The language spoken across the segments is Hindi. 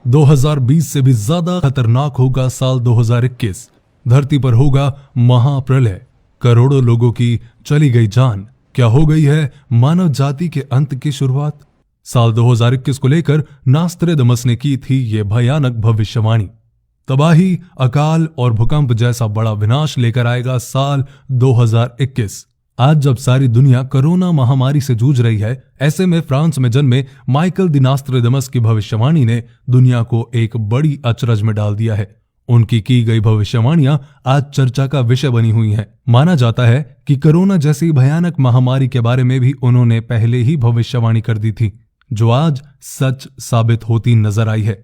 2020 से भी ज्यादा खतरनाक होगा साल 2021। धरती पर होगा महाप्रलय, करोड़ों लोगों की चली गई जान। क्या हो गई है मानव जाति के अंत की शुरुआत? साल 2021 को लेकर नास्ट्रेडमस ने की थी ये भयानक भविष्यवाणी। तबाही, अकाल और भूकंप जैसा बड़ा विनाश लेकर आएगा साल 2021। आज जब सारी दुनिया कोरोना महामारी से जूझ रही है, ऐसे में फ्रांस में जन्मे माइकल दी नास्ट्रेडमस की भविष्यवाणी ने दुनिया को एक बड़ी अचरज में डाल दिया है। उनकी की गई भविष्यवाणियां आज चर्चा का विषय बनी हुई हैं। माना जाता है कि कोरोना जैसी भयानक महामारी के बारे में भी उन्होंने पहले ही भविष्यवाणी कर दी थी, जो आज सच साबित होती नजर आई है।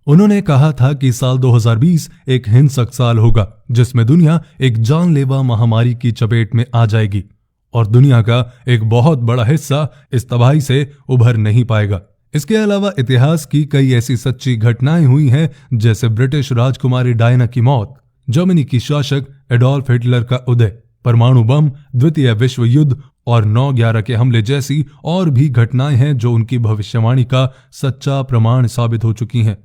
उन्होंने कहा था कि साल 2020 एक हिंसक साल होगा, जिसमें दुनिया एक जानलेवा महामारी की चपेट में आ जाएगी और दुनिया का एक बहुत बड़ा हिस्सा इस तबाही से उभर नहीं पाएगा। इसके अलावा इतिहास की कई ऐसी सच्ची घटनाएं हुई हैं, जैसे ब्रिटिश राजकुमारी डायना की मौत, जर्मनी की शासक एडोल्फ हिटलर का उदय, परमाणु बम, द्वितीय विश्व युद्ध और 9/11 के हमले जैसी और भी घटनाएं हैं जो उनकी भविष्यवाणी का सच्चा प्रमाण साबित हो चुकी हैं।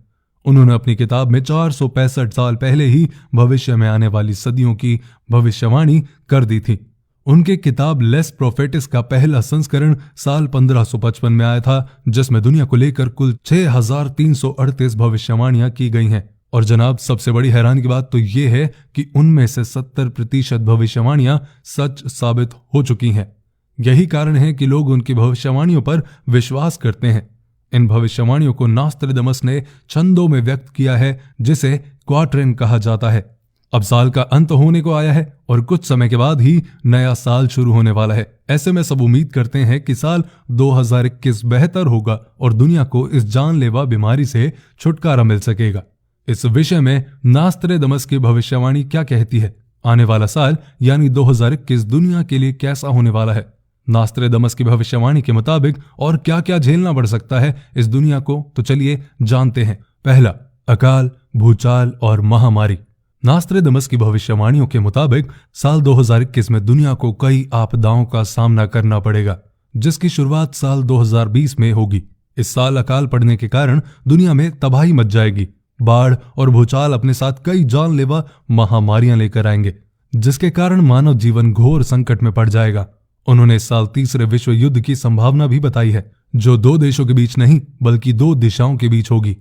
उन्होंने अपनी किताब में 465 साल पहले ही भविष्य में आने वाली सदियों की भविष्यवाणी कर दी थी। उनके किताब लेस प्रोफेटिस का पहला संस्करण साल 1555 में आया था, जिसमें दुनिया को लेकर कुल 6338 भविष्यवाणियां की गई हैं। और जनाब, सबसे बड़ी हैरानी की बात तो ये है कि उनमें से 70% भविष्यवाणियां सच साबित हो चुकी हैं। यही कारण है कि लोग उनकी भविष्यवाणियों पर विश्वास करते हैं। इन भविष्यवाणियों को नास्ट्रेडमस ने छंदों में व्यक्त किया है, जिसे क्वाट्रेन कहा जाता है। अब साल का अंत होने को आया है और कुछ समय के बाद ही नया साल शुरू होने वाला है। ऐसे में सब उम्मीद करते हैं कि साल 2021 बेहतर होगा और दुनिया को इस जानलेवा बीमारी से छुटकारा मिल सकेगा। इस विषय में नास्ट्रेडमस की भविष्यवाणी क्या कहती है? आने वाला साल यानी 2021 दुनिया के लिए कैसा होने वाला है? नास्ट्रेडमस की भविष्यवाणी के मुताबिक और क्या क्या झेलना पड़ सकता है इस दुनिया को, तो चलिए जानते हैं। पहला, अकाल, भूचाल और महामारी। नास्ट्रेडमस की भविष्यवाणियों के मुताबिक साल 2021 में दुनिया को कई आपदाओं का सामना करना पड़ेगा, जिसकी शुरुआत साल 2020 में होगी। इस साल अकाल पड़ने के कारण दुनिया में तबाही मच जाएगी। बाढ़ और भूचाल अपने साथ कई जानलेवा महामारियां लेकर आएंगे, जिसके कारण मानव जीवन घोर संकट में पड़ जाएगा। उन्होंने इस साल तीसरे विश्व युद्ध की संभावना भी बताई है, जो 2 देशों के बीच नहीं बल्कि 2 दिशाओं के बीच होगी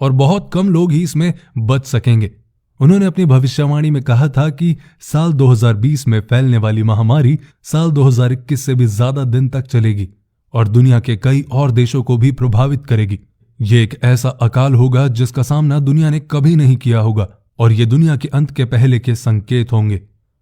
और बहुत कम लोग ही इसमें बच सकेंगे। उन्होंने अपनी भविष्यवाणी में कहा था कि साल 2020 में फैलने वाली महामारी साल 2021 से भी ज्यादा दिन तक चलेगी और दुनिया के कई और देशों को भी प्रभावित करेगी। ये एक ऐसा अकाल होगा जिसका सामना दुनिया ने कभी नहीं किया होगा और ये दुनिया के अंत के पहले के संकेत होंगे।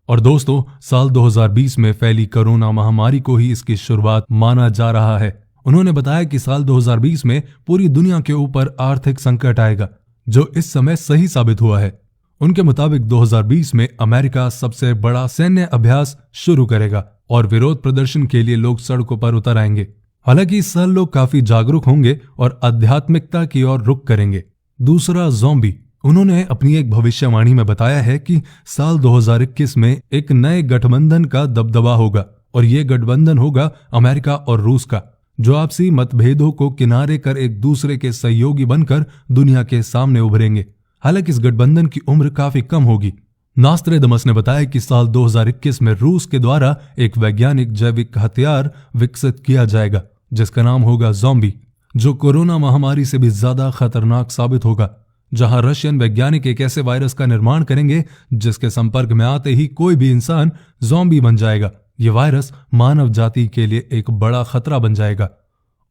और दोस्तों, साल 2020 में फैली कोरोना महामारी को ही इसकी शुरुआत माना जा रहा है। उन्होंने बताया कि साल 2020 में पूरी दुनिया के ऊपर आर्थिक संकट आएगा, जो इस समय सही साबित हुआ है। उनके मुताबिक 2020 में अमेरिका सबसे बड़ा सैन्य अभ्यास शुरू करेगा और विरोध प्रदर्शन के लिए लोग सड़कों पर उतर आएंगे। हालांकि इस साल लोग काफी जागरूक होंगे और आध्यात्मिकता की ओर रुख करेंगे। दूसरा, ज़ॉम्बी। उन्होंने अपनी एक भविष्यवाणी में बताया है कि साल 2021 में एक नए गठबंधन का दबदबा होगा और ये गठबंधन होगा अमेरिका और रूस का, जो आपसी मतभेदों को किनारे कर एक दूसरे के सहयोगी बनकर दुनिया के सामने उभरेंगे। हालांकि इस गठबंधन की उम्र काफी कम होगी। नास्ट्रेडमस ने बताया कि साल 2021 में रूस के द्वारा एक वैज्ञानिक जैविक हथियार विकसित किया जाएगा, जिसका नाम होगा ज़ॉम्बी, जो कोरोना महामारी से भी ज्यादा खतरनाक साबित होगा। जहां रशियन वैज्ञानिक एक ऐसे वायरस का निर्माण करेंगे जिसके संपर्क में आते ही कोई भी इंसान ज़ॉम्बी बन जाएगा। यह वायरस मानव जाति के लिए एक बड़ा खतरा बन जाएगा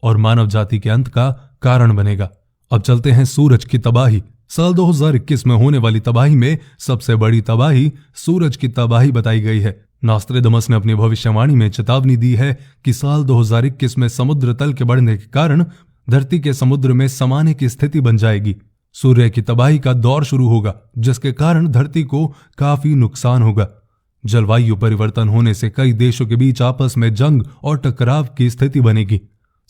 और मानव जाति के अंत का कारण बनेगा। अब चलते हैं सूरज की तबाही। साल 2021 में होने वाली तबाही में सबसे बड़ी तबाही सूरज की तबाही बताई गई है। नास्ट्रेडमस ने अपनी भविष्यवाणी में चेतावनी दी है कि साल 2021 में समुद्र तल के बढ़ने के कारण धरती के समुद्र में समाने की स्थिति बन जाएगी। सूर्य की तबाही का दौर शुरू होगा, जिसके कारण धरती को काफी नुकसान होगा। जलवायु परिवर्तन होने से कई देशों के बीच आपस में जंग और टकराव की स्थिति बनेगी।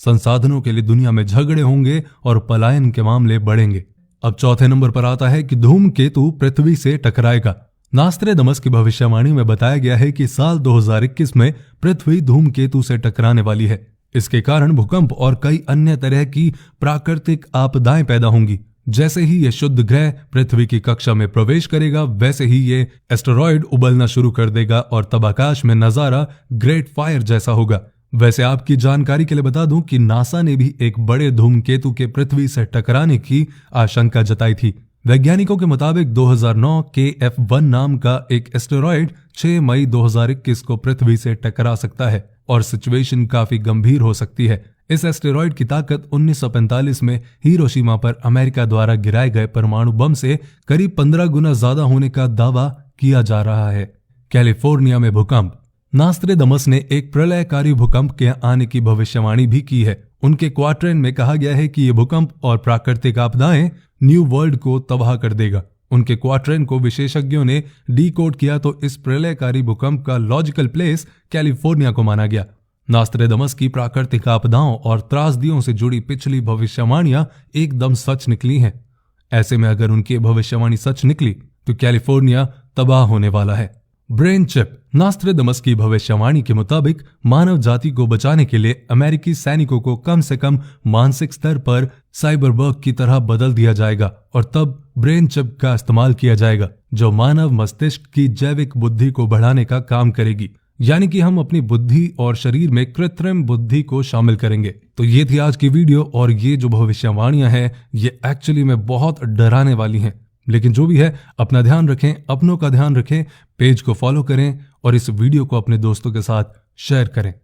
संसाधनों के लिए दुनिया में झगड़े होंगे और पलायन के मामले बढ़ेंगे। अब चौथे नंबर पर आता है कि धूमकेतु पृथ्वी से टकराएगा। नास्ट्रेडमस की भविष्यवाणी में बताया गया है कि साल 2021 में पृथ्वी धूमकेतु से टकराने वाली है। इसके कारण भूकंप और कई अन्य तरह की प्राकृतिक आपदाएं पैदा होंगी, जैसे ही ये शुद्ध ग्रह पृथ्वी की कक्षा में प्रवेश करेगा वैसे ही ये एस्टेरॉयड उबलना शुरू कर देगा और तब आकाश में नजारा ग्रेट फायर जैसा होगा। वैसे आपकी जानकारी के लिए बता दूं कि नासा ने भी एक बड़े धूमकेतु के पृथ्वी से टकराने की आशंका जताई थी। वैज्ञानिकों के मुताबिक 2009 KF1 नाम का एक एस्टेरॉयड 6 मई 2021 को पृथ्वी से टकरा सकता है और सिचुएशन काफी गंभीर हो सकती है। इस एस्टेरॉयड की ताकत 1945 में हिरोशिमा पर अमेरिका द्वारा गिराए गए परमाणु बम से करीब 15 गुना ज्यादा होने का दावा किया जा रहा है। कैलिफोर्निया में भूकंप। नास्ट्रेडमस ने एक प्रलयकारी भूकंप के आने की भविष्यवाणी भी की है। उनके क्वाड्रेंट में कहा गया है कि ये भूकंप और प्राकृतिक आपदाएं न्यू वर्ल्ड को तबाह कर देगा। उनके क्वाड्रेंट को विशेषज्ञों ने डिकोड किया तो इस प्रलयकारी भूकंप का लॉजिकल प्लेस कैलिफोर्निया को माना गया। नास्ट्रेडमस की प्राकृतिक आपदाओं और त्रासदियों से जुड़ी पिछली भविष्यवाणियां एकदम सच निकली हैं। ऐसे में अगर उनकी भविष्यवाणी सच निकली तो कैलिफोर्निया तबाह होने वाला है। Brain chip. नास्ट्रेडमस की भविष्यवाणी के मुताबिक मानव जाति को बचाने के लिए अमेरिकी सैनिकों को कम से कम मानसिक स्तर पर साइबरबर्ग की तरह बदल दिया जाएगा और तब ब्रेन चिप का इस्तेमाल किया जाएगा जो मानव मस्तिष्क की जैविक बुद्धि को बढ़ाने का काम करेगी। यानी कि हम अपनी बुद्धि और शरीर में कृत्रिम बुद्धि को शामिल करेंगे। तो ये थी आज की वीडियो और ये जो भविष्यवाणियां हैं ये एक्चुअली में बहुत डराने वाली हैं। लेकिन जो भी है अपना ध्यान रखें, अपनों का ध्यान रखें, पेज को फॉलो करें और इस वीडियो को अपने दोस्तों के साथ शेयर करें।